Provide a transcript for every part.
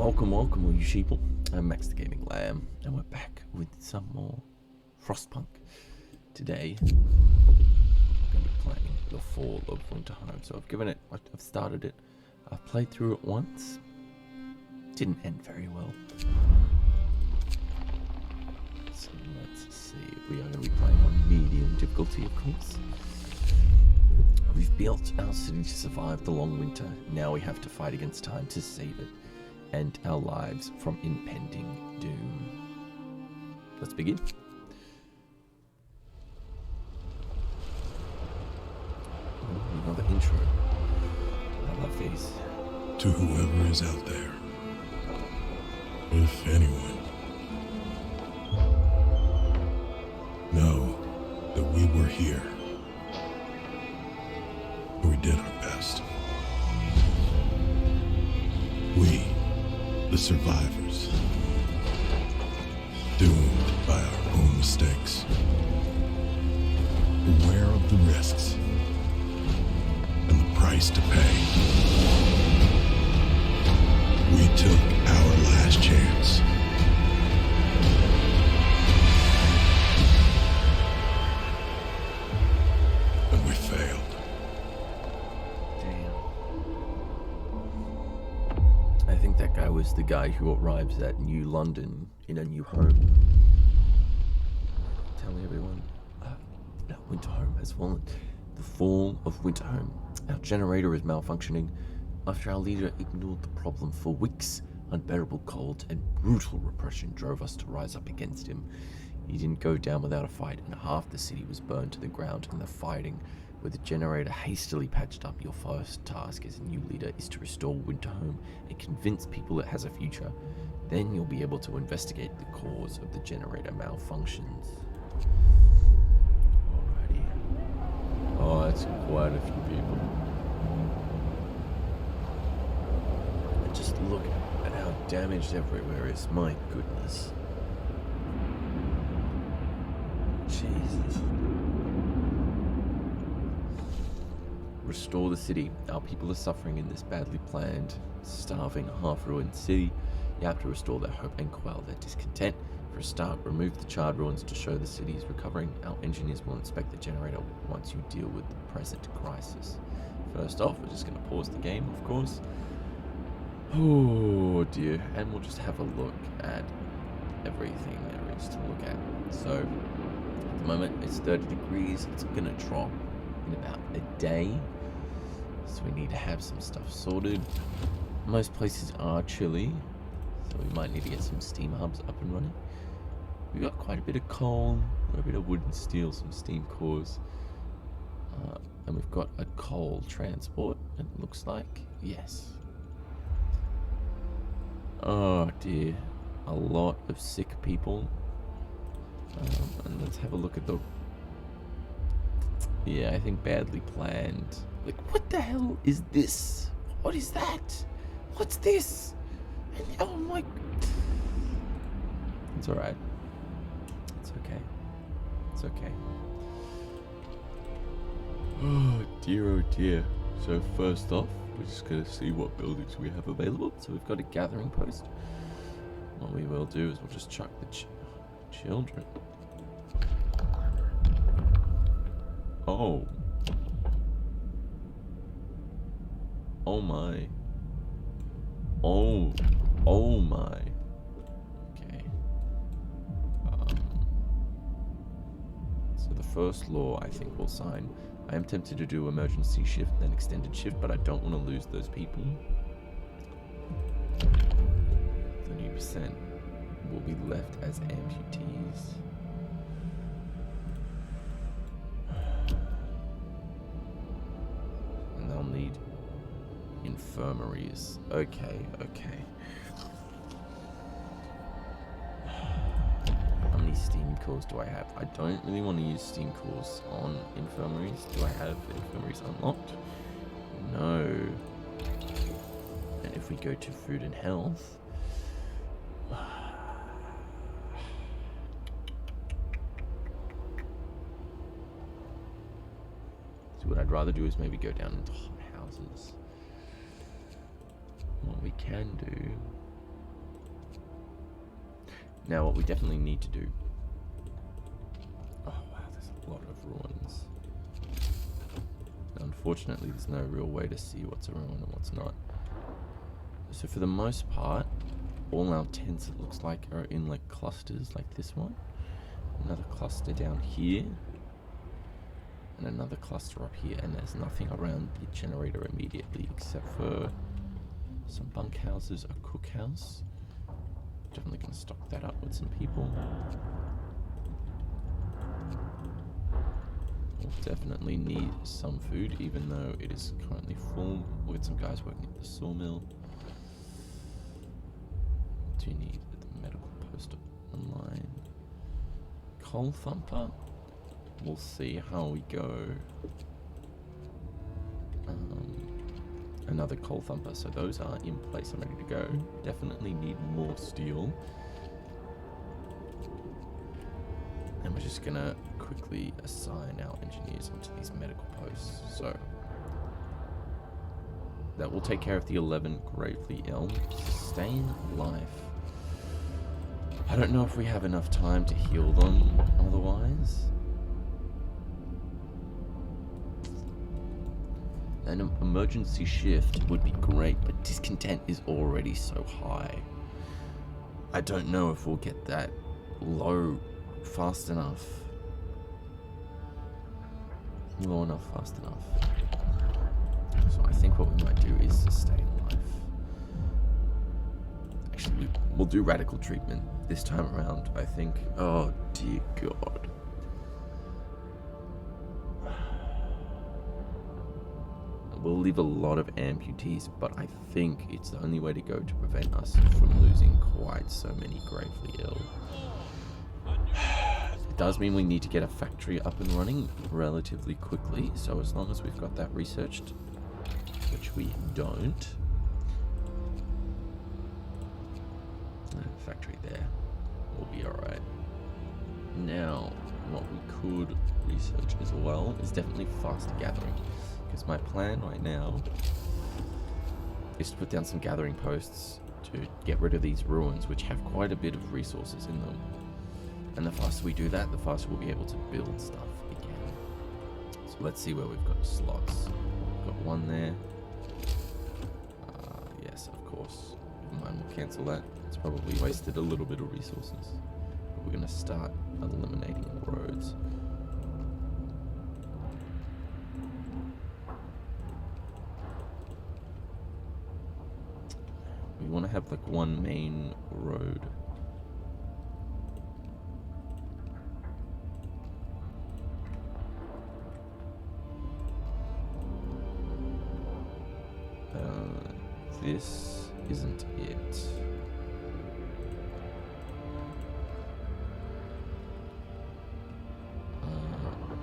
Welcome, all you sheeple. I'm Max the Gaming Lamb, and we're back with some more Frostpunk. Today, we're going to be playing The Fall of Winterhome. So I've started it, I've played through it once. Didn't end very well. So let's see, we are going to be playing on medium difficulty, of course. We've built our city to survive the long winter. Now we have to fight against time to save it and our lives from impending doom. Let's begin. Ooh, another intro. I love these. To whoever is out there, if anyone, know that we were here. We did our best. We, the survivors, doomed by our own mistakes, aware of the risks and the price to pay. We took our last chance. And we failed. I think that guy was the guy who arrives at New London in a new home. Telling everyone, Winterhome has fallen. The fall of Winterhome. Our generator is malfunctioning after our leader ignored the problem for weeks. Unbearable cold and brutal repression drove us to rise up against him. He didn't go down without a fight, and half the city was burned to the ground in the fighting. With the generator hastily patched up, your first task as a new leader is to restore Winterhome and convince people it has a future. Then you'll be able to investigate the cause of the generator malfunctions. Alrighty. Oh, that's quite a few people. And just look at how damaged everywhere is. My goodness. Jesus. Restore the city. Our people are suffering in this badly planned, starving, half-ruined city. You have to restore their hope and quell their discontent. For a start, remove the charred ruins to show the city is recovering. Our engineers will inspect the generator once you deal with the present crisis. First off, we're just going to pause the game, of course. Oh dear. And we'll just have a look at everything there is to look at. So, at the moment, it's 30 degrees. It's going to drop in about a day. So we need to have some stuff sorted. Most places are chilly, so we might need to get some steam hubs up and running. We've got quite a bit of coal, a bit of wood and steel, some steam cores, and we've got a coal transport, it looks like. Yes. Oh dear, a lot of sick people. And let's have a look at the... Yeah, I think badly planned. Like, what the hell is this? What is that? What's this? And, oh my... It's alright. It's okay. It's okay. Oh dear. So first off, we're just going to see what buildings we have available. So we've got a gathering post. What we will do is we'll just chuck the children. Oh. Oh my. Oh my. Okay. So the first law I think we'll sign. I am tempted to do emergency shift, then extended shift, but I don't want to lose those people. 30% will be left as amputees. They'll need infirmaries. Okay. How many steam cores do I have? I don't really want to use steam cores on infirmaries. Do I have infirmaries unlocked? No. And if we go to food and health... So what I'd rather do is maybe go down into hot houses. What we can do Now, what we definitely need to do... Oh, wow, there's a lot of ruins. Unfortunately, there's no real way to see what's a ruin and what's not. So for the most part, all our tents, it looks like, are in like clusters like this one. Another cluster down here. And another cluster up here. And there's nothing around the generator immediately except for some bunkhouses, a cookhouse. Definitely going to stock that up with some people. We'll definitely need some food, even though it is currently full. We'll get some guys working at the sawmill. Do you need the medical post online? Coal thumper? We'll see how we go. Another coal thumper, so those are in place and ready to go. Definitely need more steel. And we're just gonna quickly assign our engineers onto these medical posts. So that will take care of the 11 gravely ill. Sustain life. I don't know if we have enough time to heal them otherwise. An emergency shift would be great, but discontent is already so high. I don't know if we'll get that low fast enough. Low enough fast enough. So I think what we might do is sustain life. Actually, we'll do radical treatment this time around, I think. Oh dear God. We'll leave a lot of amputees, but I think it's the only way to go to prevent us from losing quite so many gravely ill. It does mean we need to get a factory up and running relatively quickly, so as long as we've got that researched, which we don't. Factory there. We'll be alright. Now, what we could research as well is definitely faster gathering. Because my plan right now is to put down some gathering posts to get rid of these ruins, which have quite a bit of resources in them. And the faster we do that, the faster we'll be able to build stuff again. So let's see where we've got slots. We've got one there. Yes, of course. Never mind, we'll cancel that. It's probably wasted a little bit of resources. But we're going to start eliminating roads. We want to have like one main road. This isn't it.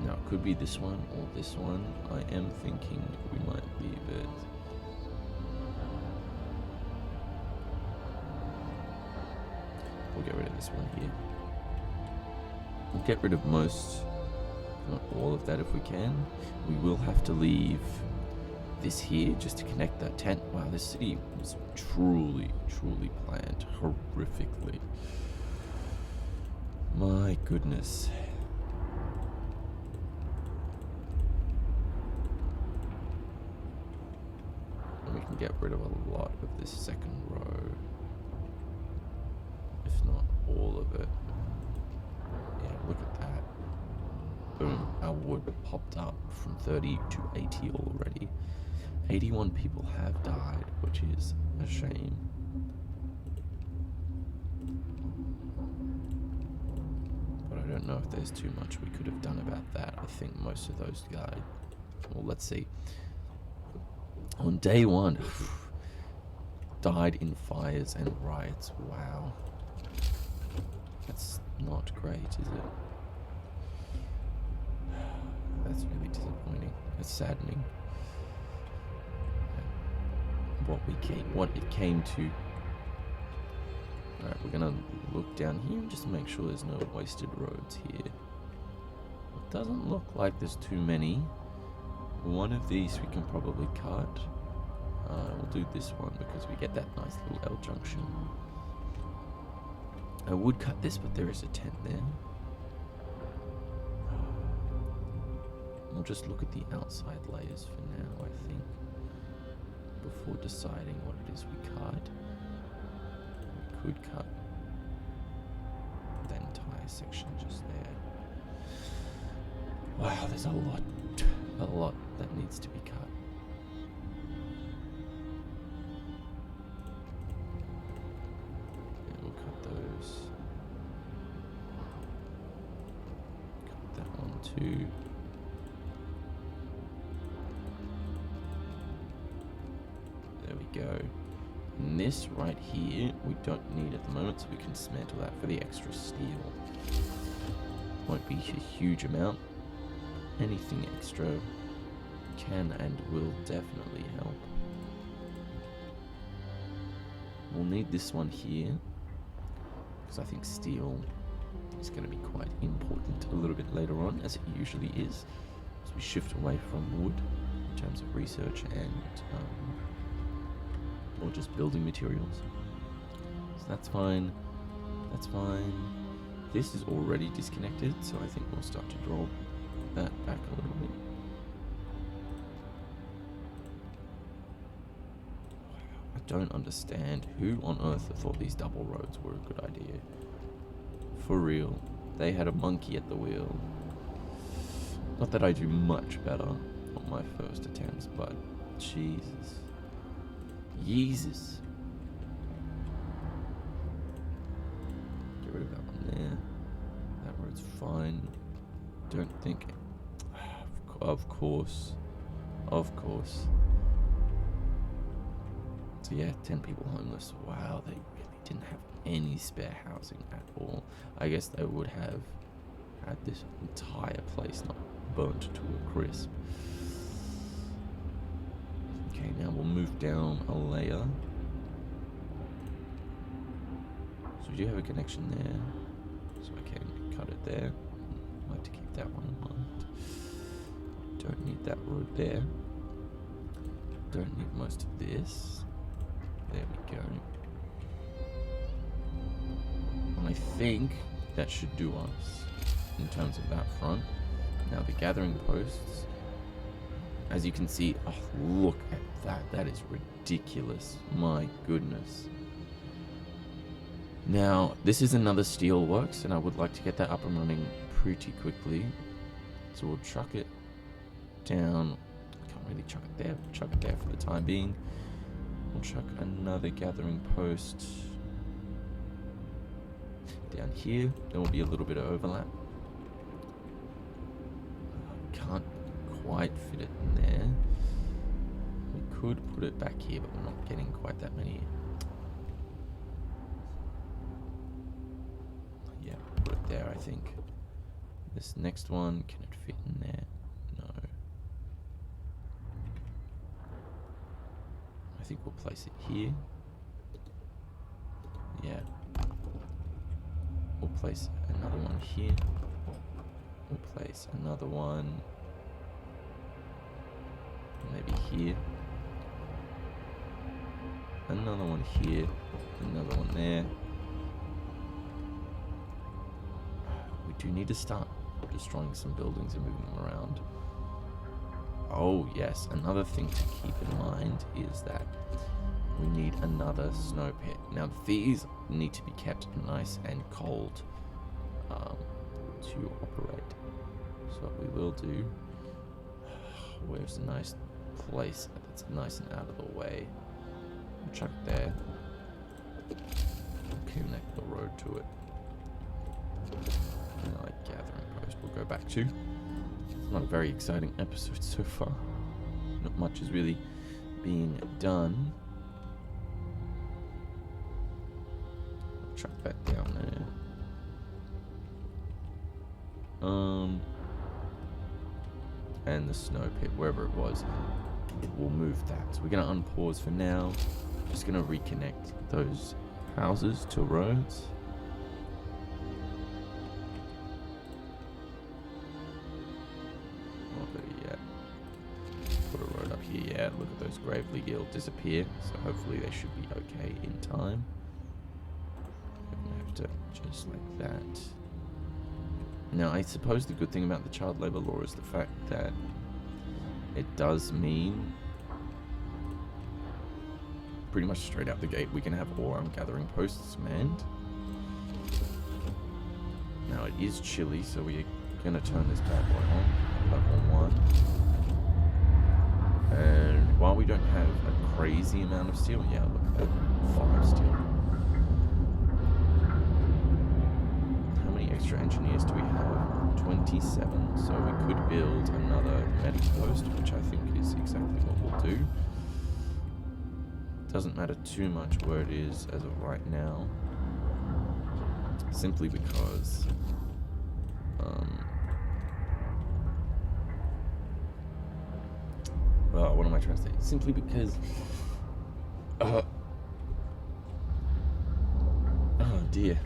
Now it could be this one or this one. I am thinking we might leave it. We'll get rid of this one here. We'll get rid of most, not all of that if we can. We will have to leave this here just to connect that tent. Wow, this city was truly planned horrifically. My goodness. And we can get rid of a lot of this second row. If not all of it. Yeah, look at that. Boom, our wood popped up from 30 to 80 already. 81 people have died, which is a shame. But I don't know if there's too much we could have done about that. I think most of those died. Well, let's see. On day one, died in fires and riots. Wow. That's not great, is it? That's really disappointing. It's saddening. What it came to. Alright, we're gonna look down here and just make sure there's no wasted roads here. It doesn't look like there's too many. One of these we can probably cut. We'll do this one because we get that nice little L junction. I would cut this, but there is a tent there. We'll just look at the outside layers for now, I think, before deciding what it is we cut. We could cut that entire section just there. Wow, there's a lot that needs to be cut. And we'll cut those. Cut that one too. There we go. And this right here, we don't need at the moment, so we can dismantle that for the extra steel. Won't be a huge amount. Anything extra can and will definitely help. We'll need this one here, because I think steel is going to be quite important a little bit later on, as it usually is, as we shift away from wood in terms of research and or just building materials. So that's fine. That's fine. This is already disconnected, so I think we'll start to draw that back a little bit. I don't understand who on earth thought these double roads were a good idea. For real. They had a monkey at the wheel. Not that I do much better on my first attempts, but Jesus. Jesus. Get rid of that one there. That road's fine. Don't think... Of course. Of course. So yeah, 10 people homeless. Wow, they really didn't have any spare housing at all. I guess they would have had this entire place not burnt to a crisp. Okay, now we'll move down a layer. So we do have a connection there, so I can cut it there. I'd like to keep that one in mind. Don't need that road there. Don't need most of this. There we go. And I think that should do us in terms of that front. Now the gathering posts, as you can see, oh, look at that. That is ridiculous. My goodness. Now, this is another steelworks, and I would like to get that up and running pretty quickly. So we'll chuck it down. Can't really chuck it there. Chuck it there for the time being. We'll chuck another gathering post down here. There will be a little bit of overlap. Can't quite fit it in there. We could put it back here, but we're not getting quite that many. Yeah, put it there, I think. This next one, can it fit in there? No. I think we'll place it here. Yeah. We'll place another one here. We'll place another one maybe here. Another one here. Another one there. We do need to start destroying some buildings and moving them around. Oh yes, another thing to keep in mind is that we need another snow pit. Now these need to be kept nice and cold to operate. So what we will do, where's a nice place that's nice and out of the way? We'll chuck there. We'll connect the road to it. And like gathering post we'll go back to. It's not a very exciting episode so far. Not much is really being done. Chuck that down there. And the snow pit, wherever it was, it will move that. So we're gonna unpause for now. Just gonna reconnect those houses to roads. Not there yet. Put a road up here. Yeah, look at those gravely ill disappear. So hopefully they should be okay in time. We're gonna have doctor, just like that. Now, I suppose the good thing about the child labor law is the fact that it does mean pretty much straight out the gate we can have all our gathering posts manned. Now, it is chilly, so we're going to turn this bad boy on, level 1. And while we don't have a crazy amount of steel, yeah, look at that, 5 steel. How many extra engineers do we have? 27, so we could build another medic post, which I think is exactly what we'll do. Doesn't matter too much where it is as of right now, simply because what am I trying to say? Simply because oh dear,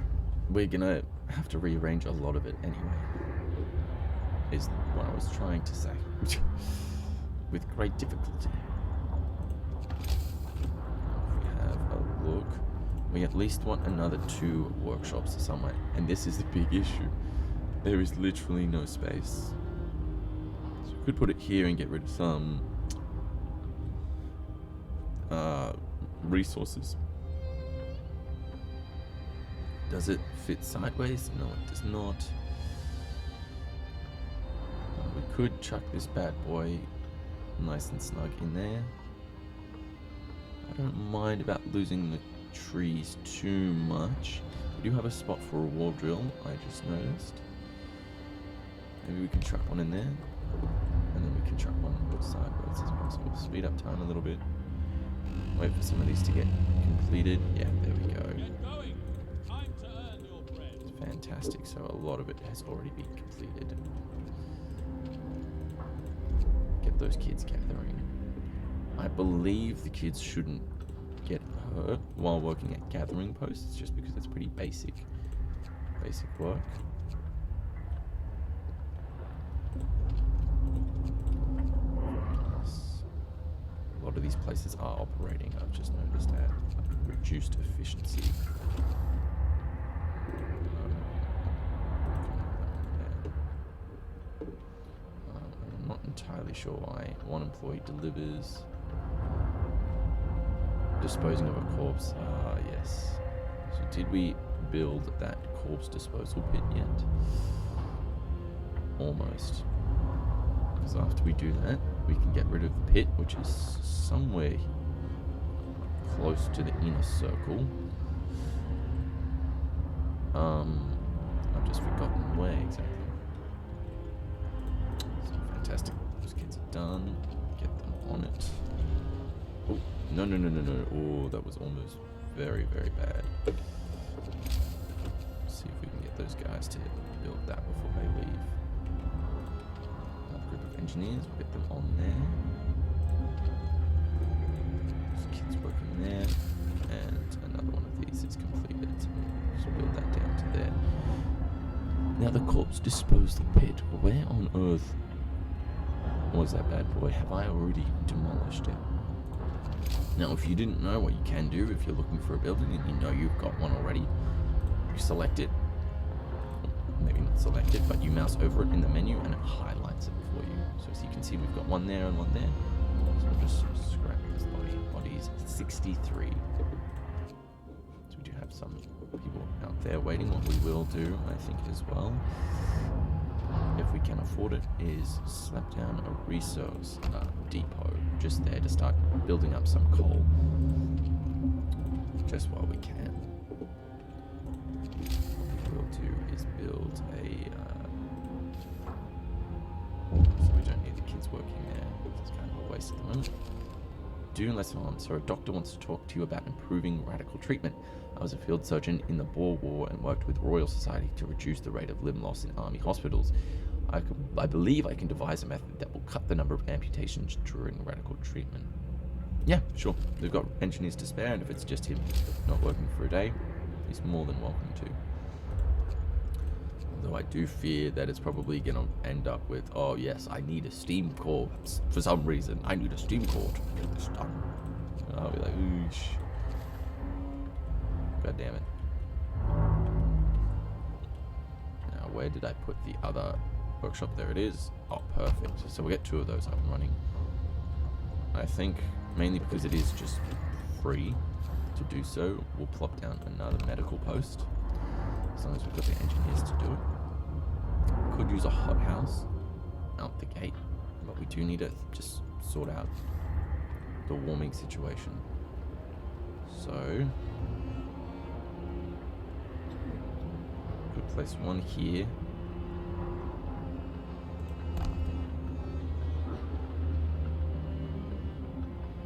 we're gonna have to rearrange a lot of it anyway, is what I was trying to say. With great difficulty. If we have a look, we at least want another 2 workshops somewhere, and this is the big issue. There is literally no space. So we could put it here and get rid of some resources. Does it fit sideways? No, it does not. We could chuck this bad boy nice and snug in there. I don't mind about losing the trees too much. We do have a spot for a wall drill, I just noticed. Maybe we can chuck one in there, and then we can chuck one sideways as well. So we'll speed up time a little bit. Wait for some of these to get completed. Yeah, there we go. Fantastic, so a lot of it has already been completed. Get those kids gathering. I believe the kids shouldn't get hurt while working at gathering posts, just because it's pretty basic work. A lot of these places are operating, I've just noticed, at reduced efficiency. I'm not entirely sure why. One employee delivers. Disposing of a corpse. Yes. So did we build that corpse disposal pit yet? Almost. Because after we do that, we can get rid of the pit, which is somewhere close to the inner circle. I've just forgotten where exactly. So fantastic. Those kids are done. Get them on it. Oh, no. Oh, that was almost very, very bad. Let's see if we can get those guys to build that before they leave. Another group of engineers, we'll get them on there. Those kids working there. And another one of these is completed. So we'll build that down to there. Now the corpse disposal pit. Where on earth was that bad boy? Have I already demolished it? Now, if you didn't know, what you can do if you're looking for a building and you know you've got one already, you select it. Maybe not select it, but you mouse over it in the menu and it highlights it for you. So as you can see, we've got one there and one there. So we'll just scrap this body. Body's 63. So we do have some people out there waiting. What we will do, I think, as well, if we can afford it, is slap down a resource depot just there to start building up some coal just while we can. What we'll do is build a so we don't need the kids working there. It's kind of a waste at the moment. Do lesson on. So a doctor wants to talk to you about improving radical treatment. I was a field surgeon in the Boer War and worked with Royal Society to reduce the rate of limb loss in army hospitals. I believe I can devise a method that will cut the number of amputations during radical treatment. Yeah, sure. We've got engineers to spare, and if it's just him not working for a day, he's more than welcome to. Although I do fear that it's probably going to end up with, oh yes, I need a steam core for some reason. I need a steam core to get this done. And I'll be like, oosh. God damn it. where did I put the other workshop? There it is. Oh, perfect. So we'll get 2 of those up and running. I think mainly because it is just free to do so, we'll plop down another medical post as long as we've got the engineers to do it. Could use a hothouse out the gate, but we do need to just sort out the warming situation. So could place one here.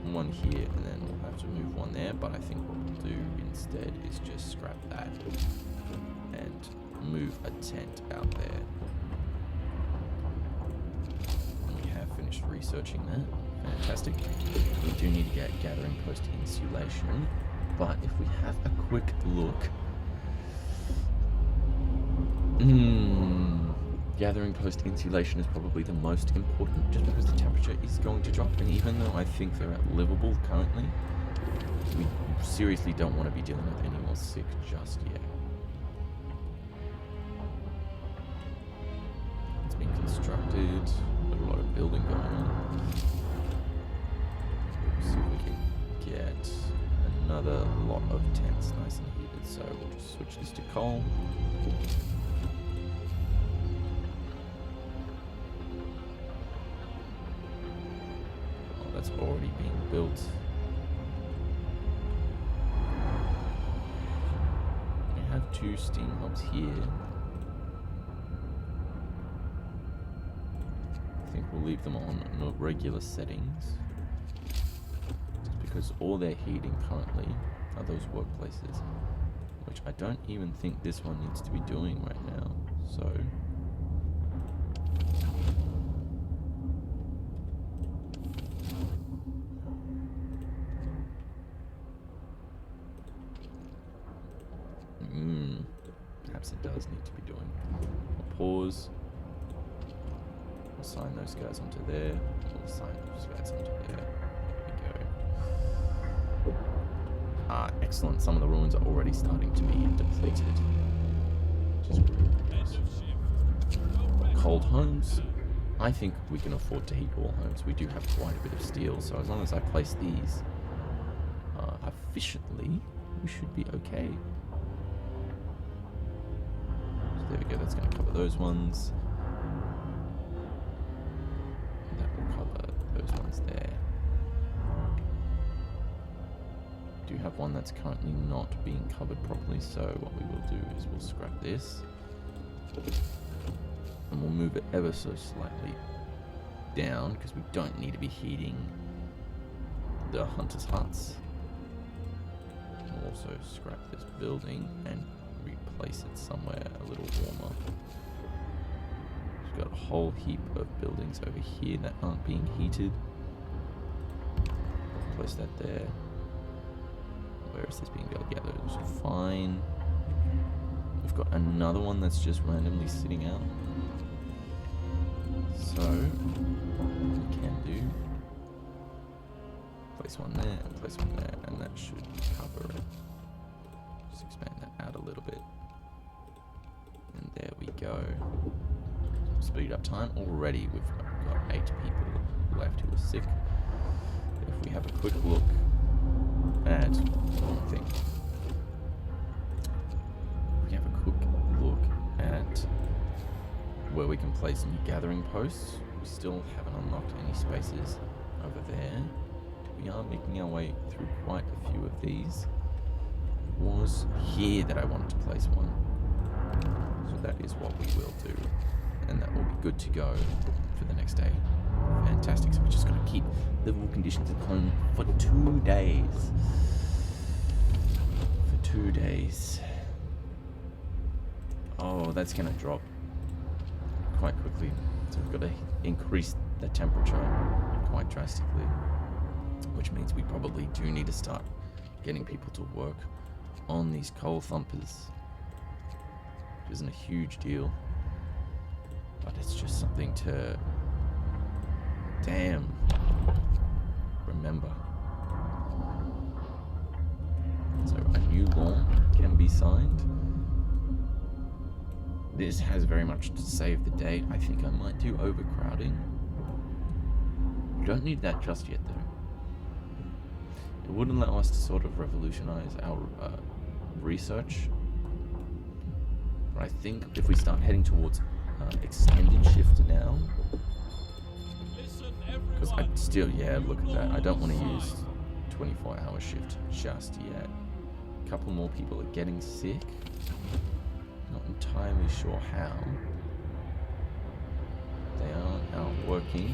One here, and then we'll have to move one there, but I think what we'll do instead is just scrap that and move a tent out there. And we have finished researching that. Fantastic. We do need to get gathering post insulation, but if we have a quick look, gathering post insulation is probably the most important, just because the temperature is going to drop, and even though I think they're at livable currently, we seriously don't want to be dealing with any more sick just yet. It's been constructed, got a lot of building going on. See if we can get another lot of tents nice and heated, so we'll just switch this to coal. That's already being built. We have 2 steam hubs here. I think we'll leave them on no regular settings, just because all they're heating currently are those workplaces, which I don't even think this one needs to be doing right now. So perhaps it does need to be doing. We'll pause. We'll assign those guys onto there. We'll assign those guys onto there. There we go. Ah, excellent. Some of the ruins are already starting to be depleted. Which is great. Cold homes. I think we can afford to heat all homes. We do have quite a bit of steel, so as long as I place these efficiently, we should be okay. There we go, that's going to cover those ones. That will cover those ones there. Do have one that's currently not being covered properly, so what we will do is we'll scrap this. And we'll move it ever so slightly down, because we don't need to be heating the hunters' huts. We'll also scrap this building and replace it somewhere a little warmer. We've got a whole heap of buildings over here that aren't being heated. Place that there. Where is this being built? Yeah, those are fine. We've got another one that's just randomly sitting out. So, what we can do, place one there and place one there, and that should cover it. Just expand that out a little bit. And there we go. Speed up time. Already we've got 8 people left who are sick. If we have a quick look at one thing. If we have a quick look at where we can place new gathering posts, we still haven't unlocked any spaces over there. We are making our way through quite a few of these. It was here that I wanted to place one. So that is what we will do. And that will be good to go for the next day. Fantastic. So we're just going to keep livable conditions at home for 2 days. For 2 days. Oh, that's going to drop quite quickly. So we've got to increase the temperature quite drastically. Which means we probably do need to start getting people to work on these coal thumpers. Which isn't a huge deal. But it's just something to remember. So a new law can be signed. this has very much to save the day. I think I might do overcrowding. We don't need that just yet, though. It would allow us to sort of revolutionize our research. But I think if we start heading towards extended shift now, because I still, yeah, look at that. I don't want to use 24-hour shift just yet. A couple more people are getting sick. Not entirely sure how. They aren't out working.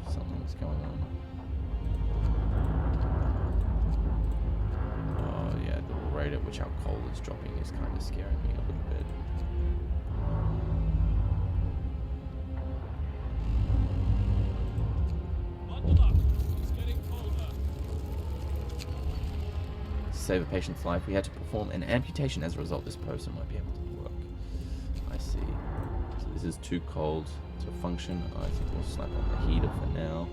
Something's going on. Oh yeah, the rate at which our coal is dropping is kind of scaring me a little bit. Bundle up. It's getting colder. To save a patient's life, we had to perform an amputation. As a result, this person won't be able to work. I see. So this is too cold to function. I think we'll slap on the heater for now.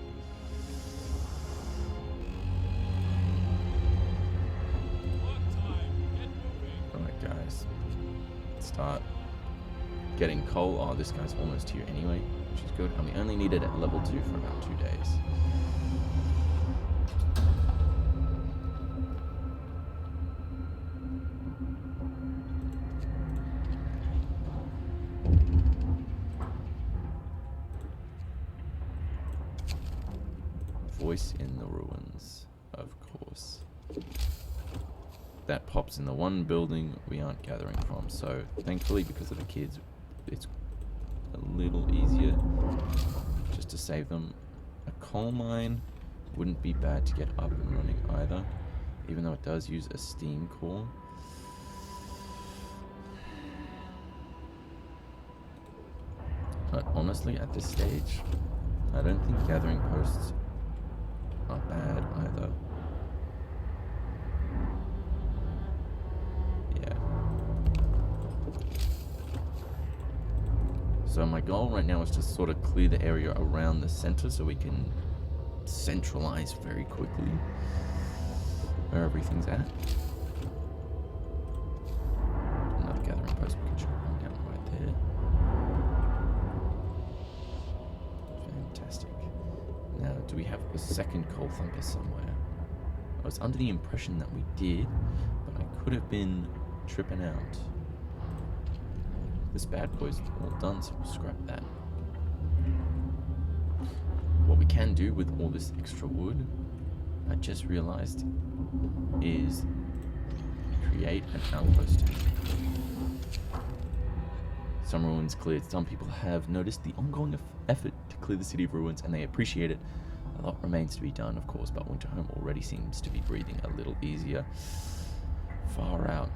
Alright guys, start getting coal. Oh, this guy's almost here anyway, which is good. And we only need it at level 2 for about 2 days. Voice in the ruins, of course. That pops in the one building we aren't gathering from, so thankfully because of the kids it's a little easier just to save them. A coal mine wouldn't be bad to get up and running either, even though it does use a steam core. But honestly, at this stage, I don't think gathering posts are bad either. Yeah. So my goal right now is to sort of clear the area around the center so we can centralize very quickly where everything's at. Another gathering post, we can shut one down right there. Fantastic. Now, do we have a second coal thumper somewhere? I was under the impression that we did, but I could have been tripping out. This bad boy's all done, so we'll scrap that. What we can do with all this extra wood, I just realized, is create an outpost. Some ruins cleared. Some people have noticed the ongoing effort to clear the city of ruins, and they appreciate it. A lot remains to be done, of course, but Winterhome already seems to be breathing a little easier. Far out.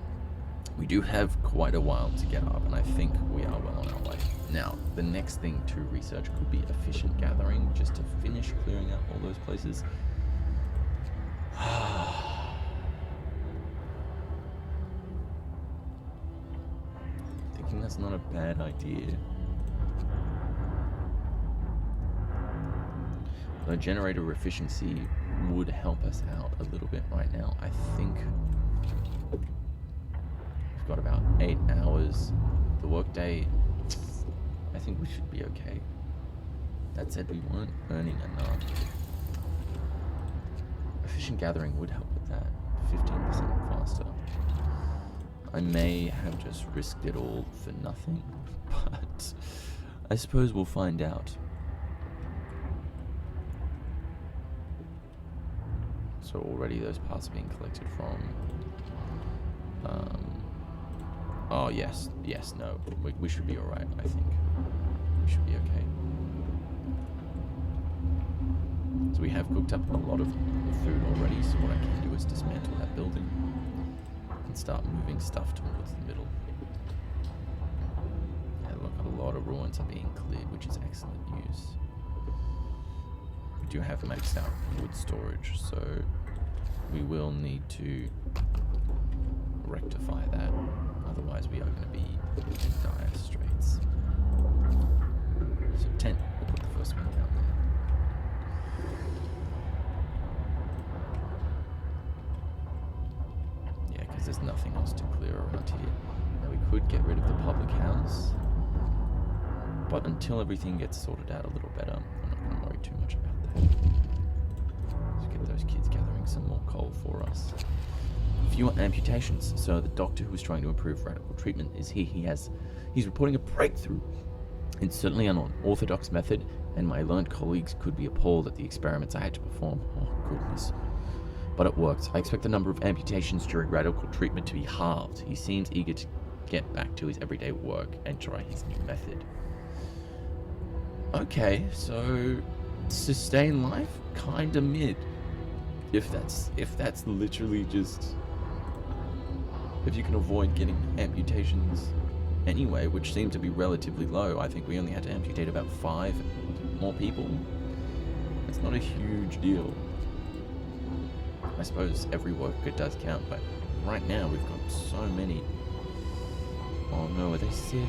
We do have quite a while to get up, and I think we are well on our way. Now, the next thing to research could be efficient gathering, just to finish clearing out all those places. Thinking that's not a bad idea. The generator efficiency would help us out a little bit right now. I think we've got about 8 hours. The workday, I think we should be okay. That said, we weren't earning enough. Efficient gathering would help with that. 15% faster. I may have just risked it all for nothing, but I suppose we'll find out. So already those parts are being collected from. Oh yes, no, we should be alright, I think. We should be okay. So we have cooked up a lot of the food already, so what I can do is dismantle that building and start moving stuff towards the middle. Yeah, look, a lot of ruins are being cleared, which is excellent news. We do have maxed out wood storage, so we will need to rectify that. Otherwise, we are going to be in dire straits. So tent, we'll put the first one down there. Yeah, because there's nothing else to clear around here. Now we could get rid of the public house. But until everything gets sorted out a little better, I'm not going to worry too much about that. Let's get those kids gathering some more coal for us. Fewer amputations. So the doctor who was trying to improve radical treatment is here. He's reporting a breakthrough. It's certainly an unorthodox method, and my learned colleagues could be appalled at the experiments I had to perform. Oh, goodness. But it worked. I expect the number of amputations during radical treatment to be halved. He seems eager to get back to his everyday work and try his new method. Okay, so sustain life? Kinda mid. If that's literally just... If you can avoid getting amputations anyway, which seem to be relatively low. I think we only had to amputate about 5 more people. It's not a huge deal. I suppose every worker does count, but right now we've got so many. Oh no, are they sick?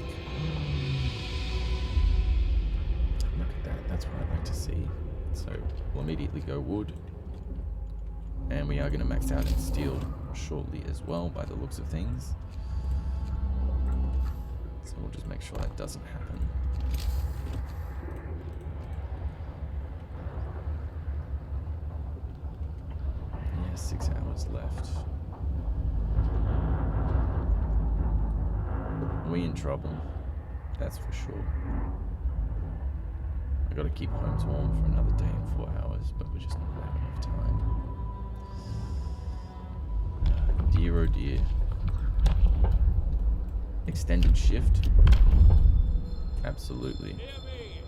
Look at that, that's what I'd like to see. So we'll immediately go wood. And we are going to max out in steel shortly as well, by the looks of things. So we'll just make sure that doesn't happen. Yeah, 6 hours left. We in trouble. That's for sure. I gotta keep homes warm for another day and 4 hours, but we're just not gonna have enough time. Dear oh dear. Extended shift? Absolutely.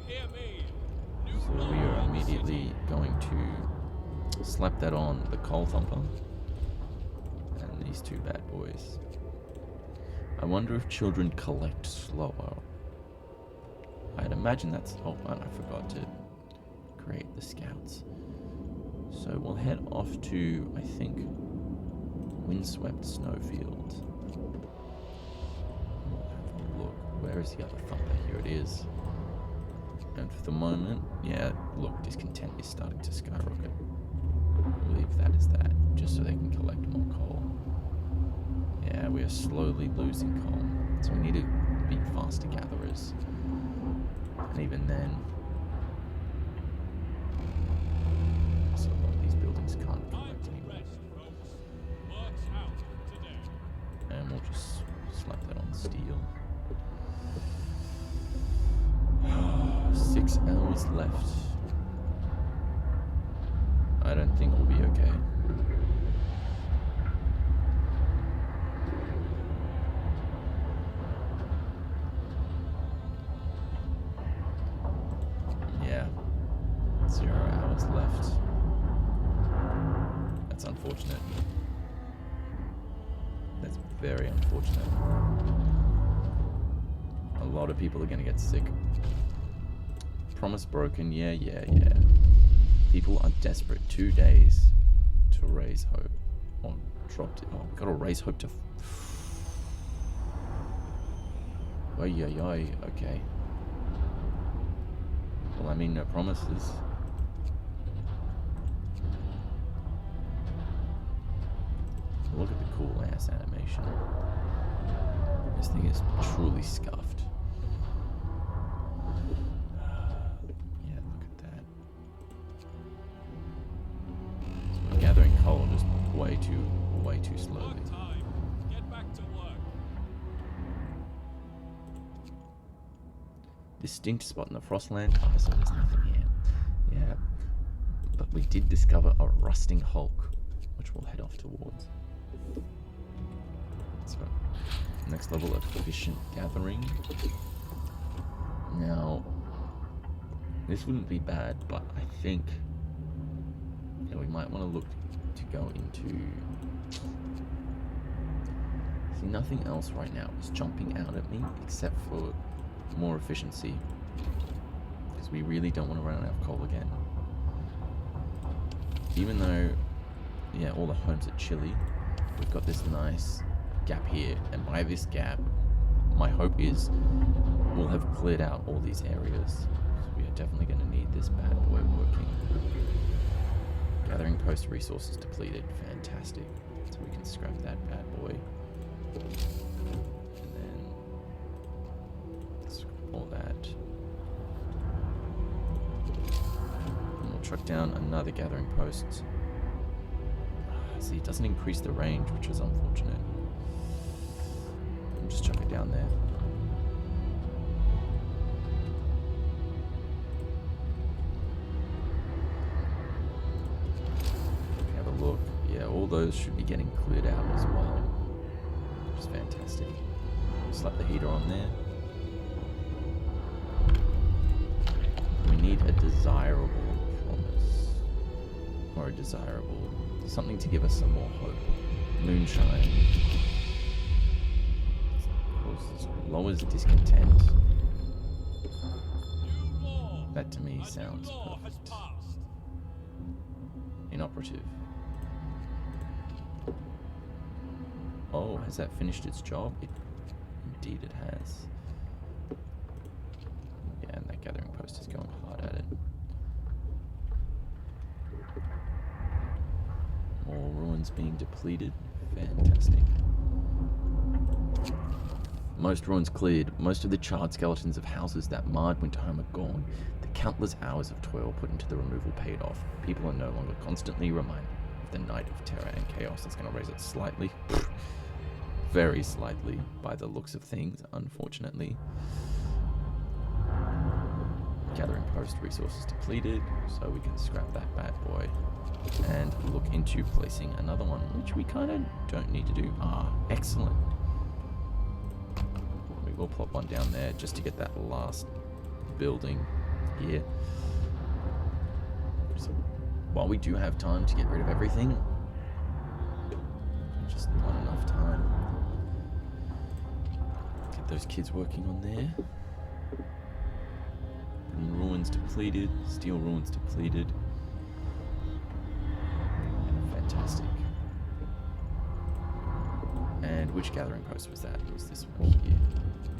Hear me. So we are immediately going to slap that on the coal thumper and these 2 bad boys. I wonder if children collect slower. I'd imagine that's... Oh, and I forgot to create the scouts. So we'll head off to, I think, windswept snowfield. Look, where is the other thumper? Here it is. And for the moment, yeah, look, discontent is starting to skyrocket. We'll leave that as that, just so they can collect more coal. Yeah, we are slowly losing coal, so we need to be faster gatherers. And even then, so a lot of these buildings can't collect anyway. And we'll just slap that on steel. 6 hours left. I don't think we'll be okay. Yeah. 0 hours left. That's unfortunate. That's very unfortunate. A lot of people are going to get sick. Promise broken, yeah. People are desperate. 2 days to raise hope. Or dropped it. Oh, gotta raise hope to... Oy, okay. Well, I mean, no promises. Look at the cool ass animation. This thing is truly scuffed. Yeah, look at that. So we're gathering coal just way too slowly. Time. Get back to work. Distinct spot in the Frostland. Oh, so there's nothing here. Yeah, but we did discover a rusting hulk, which we'll head off towards. So, next level of efficient gathering. Now, this wouldn't be bad, but I think we might want to look to go into... See, nothing else right now is jumping out at me except for more efficiency, because we really don't want to run out of coal again. Even though, yeah, all the homes are chilly, we've got this nice gap here, and by this gap, my hope is we'll have cleared out all these areas. So we are definitely going to need this bad boy working. Gathering post resources depleted, fantastic. So we can scrap that bad boy. And then all that. And we'll truck down another gathering post. See, it doesn't increase the range, which is unfortunate. I'll just chuck it down there. Have a look. Yeah, all those should be getting cleared out as well. Which is fantastic. Slap the heater on there. We need a desirable promise. Or a desirable... something to give us some more hope. Moonshine. Lowers discontent. New law. That to me A sounds new law has perfect. passed. Inoperative. Oh, has that finished its job? Indeed it has. Yeah, and that gathering post is going hard at it. More ruins being depleted. Fantastic. Most ruins cleared. Most of the charred skeletons of houses that marred Winterhome are gone. The countless hours of toil put into the removal paid off. People are no longer constantly reminded of the night of terror and chaos. That's going to raise it slightly. Very slightly, by the looks of things, unfortunately. Gathering post resources depleted, so we can scrap that bad boy. And look into placing another one, which we kind of don't need to do. Ah, excellent. We will plop one down there just to get that last building here. So, while we do have time to get rid of everything, just not enough time. Get those kids working on there. And ruins depleted, steel ruins depleted. Fantastic. And which gathering post was that? It was this one here.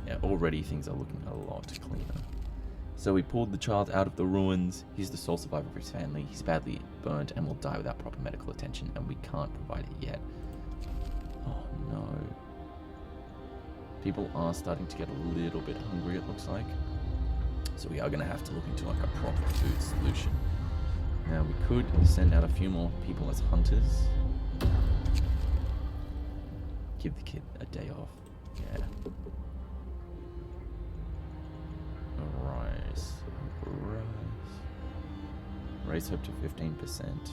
Yeah, already things are looking a lot cleaner. So we pulled the child out of the ruins. He's the sole survivor of his family. He's badly burnt and will die without proper medical attention, and we can't provide it yet. Oh no. People are starting to get a little bit hungry, it looks like. So we are going to have to look into like a proper food solution. Now we could send out a few more people as hunters. Give the kid a day off. Yeah. Rise. Raise hope to 15%.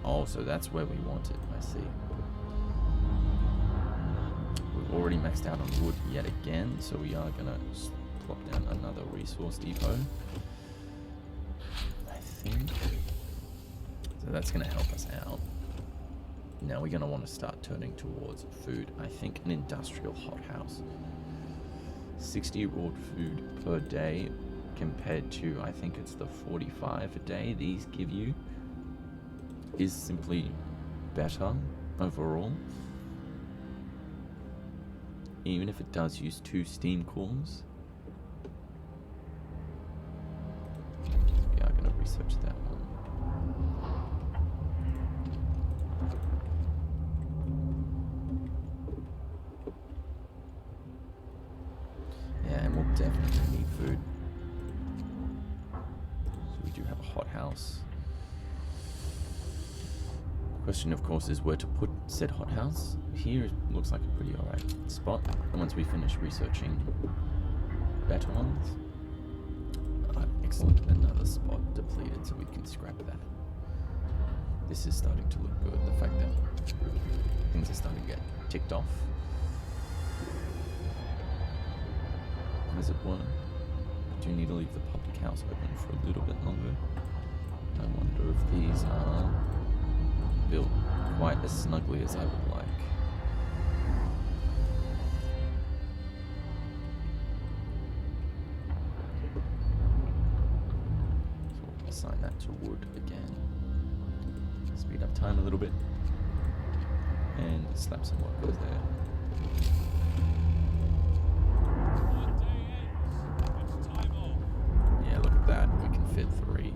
Oh, so that's where we want it, I see. We've already maxed out on wood yet again, so we are going to plop down another resource depot. I think. So that's going to help us out. Now we're going to want to start turning towards food. I think an industrial hothouse. 60 raw food per day compared to, I think it's the 45 a day these give you, is simply better overall. Even if it does use 2 steam cores. We are going to research that one. Yeah, and we'll definitely need food. So we do have a hothouse. Question, of course, is where to put said hothouse. Here it looks like a pretty alright spot. And once we finish researching better ones, excellent, another spot depleted, so we can scrap that. This is starting to look good. The fact that things are starting to get ticked off, as it were. I do need to leave the public house open for a little bit longer. I wonder if these are built quite as snugly as I would like. So we'll assign that to wood again. Speed up time a little bit. And slap some workers there. One day ends. It's time off. Yeah, look at that. We can fit 3.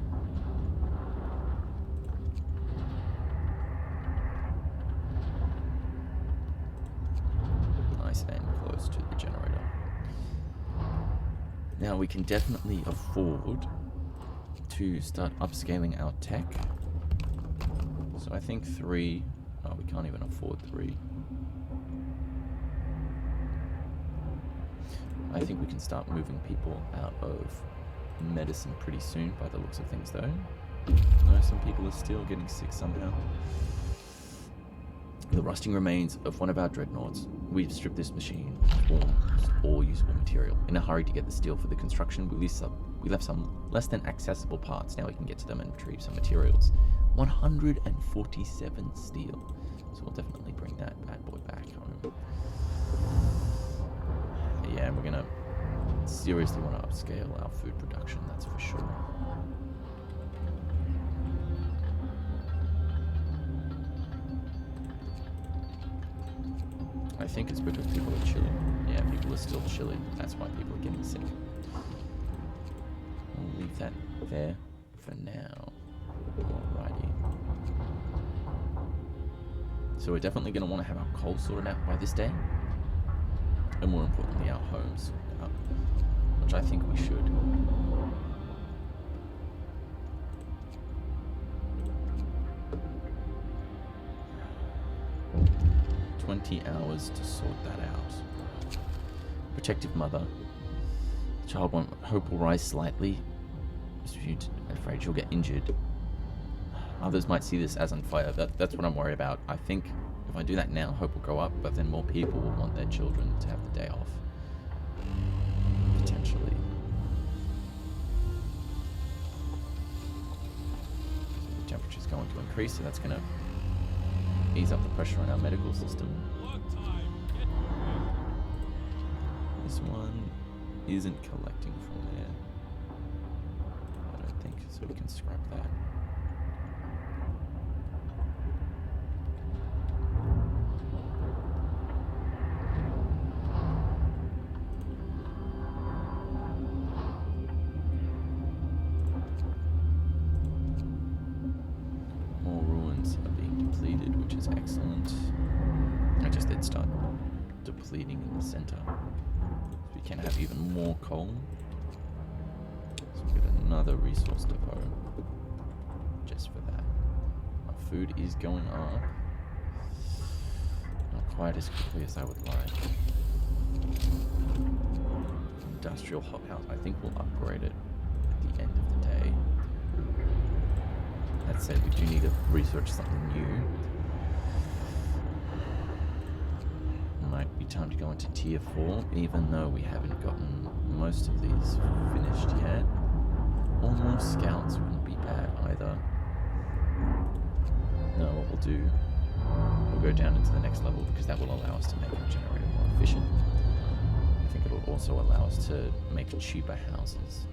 Nice and close to the Now we can definitely afford to start upscaling our tech. So I think 3. Oh, we can't even afford 3. I think we can start moving people out of medicine pretty soon by the looks of things, though. No, some people are still getting sick somehow. The rusting remains of one of our dreadnoughts. We've stripped this machine of almost all usable material. In a hurry to get the steel for the construction, we left some less than accessible parts. Now we can get to them and retrieve some materials. 147 steel. So we'll definitely bring that bad boy back home. Yeah, we're gonna seriously want to upscale our food production, that's for sure. I think it's because people are chilling. Yeah, people are still chilling. That's why people are getting sick. We'll leave that there for now. Alrighty. So we're definitely going to want to have our coal sorted out by this day. And more importantly, our homes sorted out. Which I think we should. 20 hours to sort that out. Protective mother. The child hope will rise slightly. Afraid she'll get injured. Others might see this as unfair. That's what I'm worried about. I think if I do that now, hope will go up, but then more people will want their children to have the day off. Potentially. The temperature's going to increase, so that's going to ease up the pressure on our medical system. Log time. Get moving. This one isn't collecting from there. I don't think, so we can scrap that. More ruins are being depleted, which is excellent. I just did start depleting in the center. So we can have even more coal. So we get another resource depot just for that. Our food is going up. Not quite as quickly as I would like. Industrial hothouse. I think we'll upgrade it at the end of the day. That said, we do need to research something new. Might be time to go into tier 4, even though we haven't gotten most of these finished yet. Or more scouts wouldn't be bad either. No, what we'll do, we'll go down into the next level because that will allow us to make our generator more efficient. I think it'll also allow us to make cheaper houses.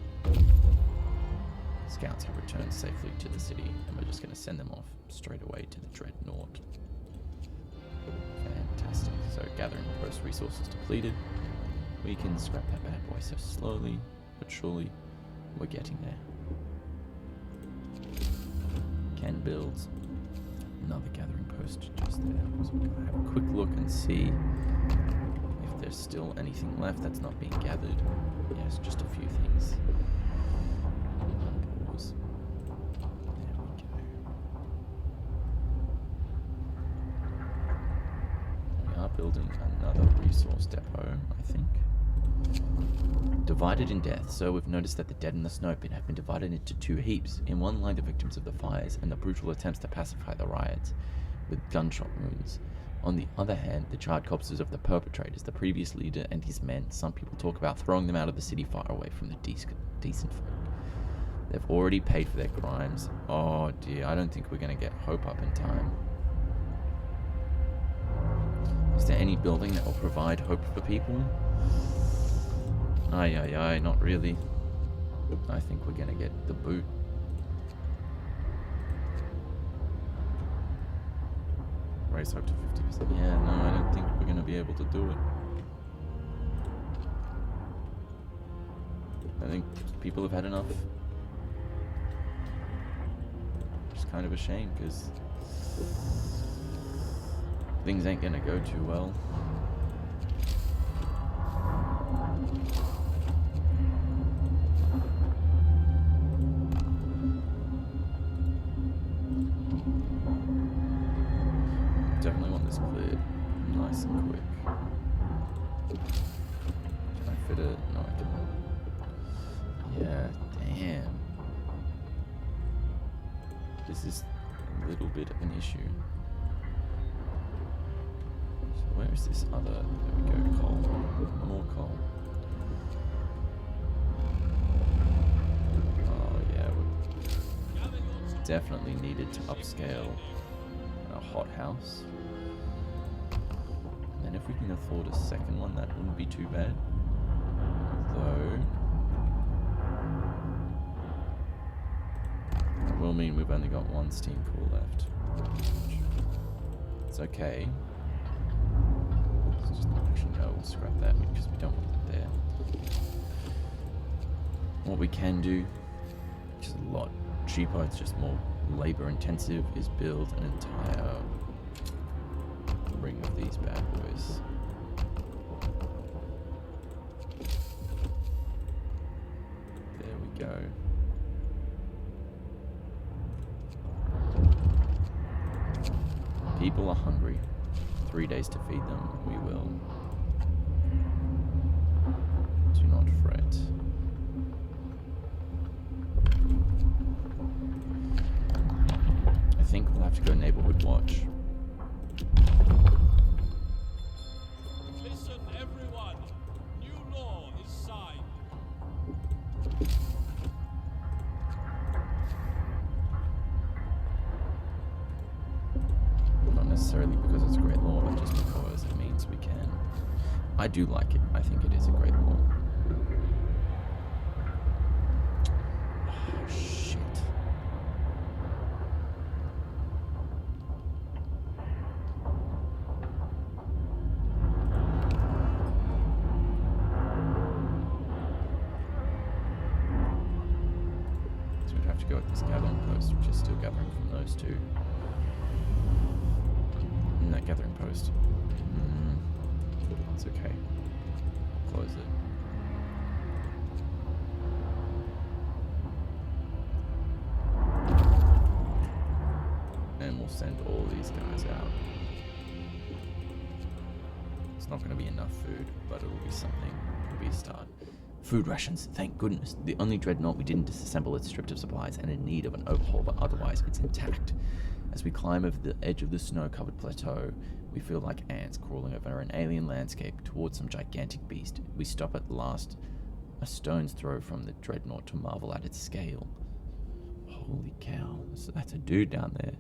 Scouts have returned safely to the city, and we're just going to send them off straight away to the Dreadnought. Fantastic. So gathering post resources depleted. We can scrap that bad boy. So slowly but surely we're getting there. Can build another gathering post just there. So we're going to have a quick look and see if there's still anything left that's not being gathered. Yes, just a few things. Pause. There we go. We are building another resource depot, I think. Divided in death. So we've noticed that the dead in the snow pit have been divided into 2 heaps. In one lie the victims of the fires and the brutal attempts to pacify the riots with gunshot wounds. On the other hand, the charred corpses of the perpetrators, the previous leader and his men. Some people talk about throwing them out of the city far away from the decent folk. They've already paid for their crimes. Oh dear, I don't think we're going to get hope up in time. Is there any building that will provide hope for people? Aye, not really. I think we're going to get the boot. Raise hope to 50%. Yeah, no, I don't think we're going to be able to do it. I think people have had enough. It's kind of a shame because things ain't going to go too well. this cleared nice and quick. Can I fit it? No, I can't. Yeah, damn. This is a little bit of an issue. So where is this other? There we go, coal. More coal. Oh yeah, we definitely needed to upscale a hothouse. And then if we can afford a second one, that wouldn't be too bad. Though it will mean we've only got one steam core left. It's okay. Actually, no, we'll scrap that because we don't want that there. What we can do, which is a lot cheaper, it's just more labor intensive, is build an entire ring of these bad boys. There we go. People are hungry. 3 days to feed them, we will. Do not fret. I think we'll have to go neighborhood watch. Listen, everyone. New law is signed. Not necessarily because it's a great law, but just because it means we can. I do like it. I think it is a great law. Oh, shit. So we'd have to go at this gathering post, which is still gathering from those two. And that gathering post. It's okay. Close it. And we'll send all these guys out. It's not going to be enough food, but it'll be something. It'll be a start. Food rations, thank goodness. The only dreadnought we didn't disassemble is stripped of supplies and in need of an overhaul, but otherwise it's intact. As we climb over the edge of the snow-covered plateau, we feel like ants crawling over an alien landscape towards some gigantic beast. We stop at last, a stone's throw from the dreadnought to marvel at its scale. Holy cow, so that's a dude down there.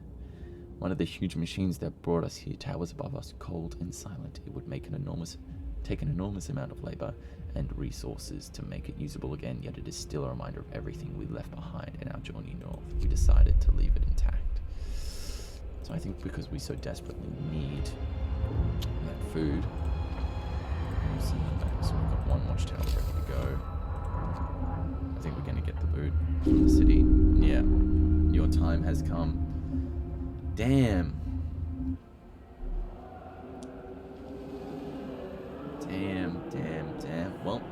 One of the huge machines that brought us here towers above us, cold and silent. It would take an enormous amount of labor and resources to make it usable again, yet it is still a reminder of everything we left behind in our journey north. We decided to leave it intact. So I think because we so desperately need that food, we'll send them back. So we've got one watchtower ready to go. I think we're going to get the boot from the city. Yeah, your time has come. Damn. Damn. Well,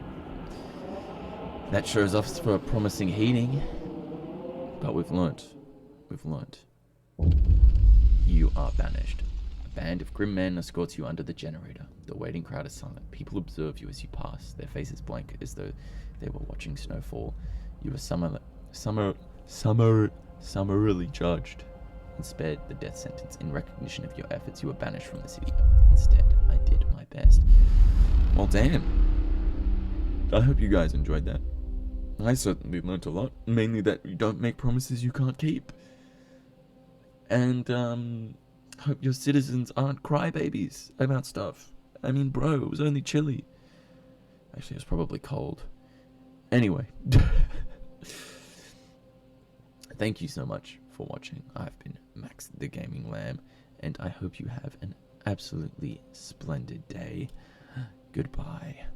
that shows us for promising heating. But we've learnt. You are banished. A band of grim men escorts you under the generator. The waiting crowd is silent. People observe you as you pass, their faces blank as though they were watching snowfall. You are summarily judged and spared the death sentence. In recognition of your efforts, you were banished from the city. Instead, I did my best. Well, damn. I hope you guys enjoyed that. I certainly learnt a lot. Mainly that you don't make promises you can't keep. And, hope your citizens aren't crybabies about stuff. I mean, bro, it was only chilly. Actually, it was probably cold. Anyway. Thank you so much for watching. I've been Max the Gaming Lamb, and I hope you have an absolutely splendid day. Goodbye.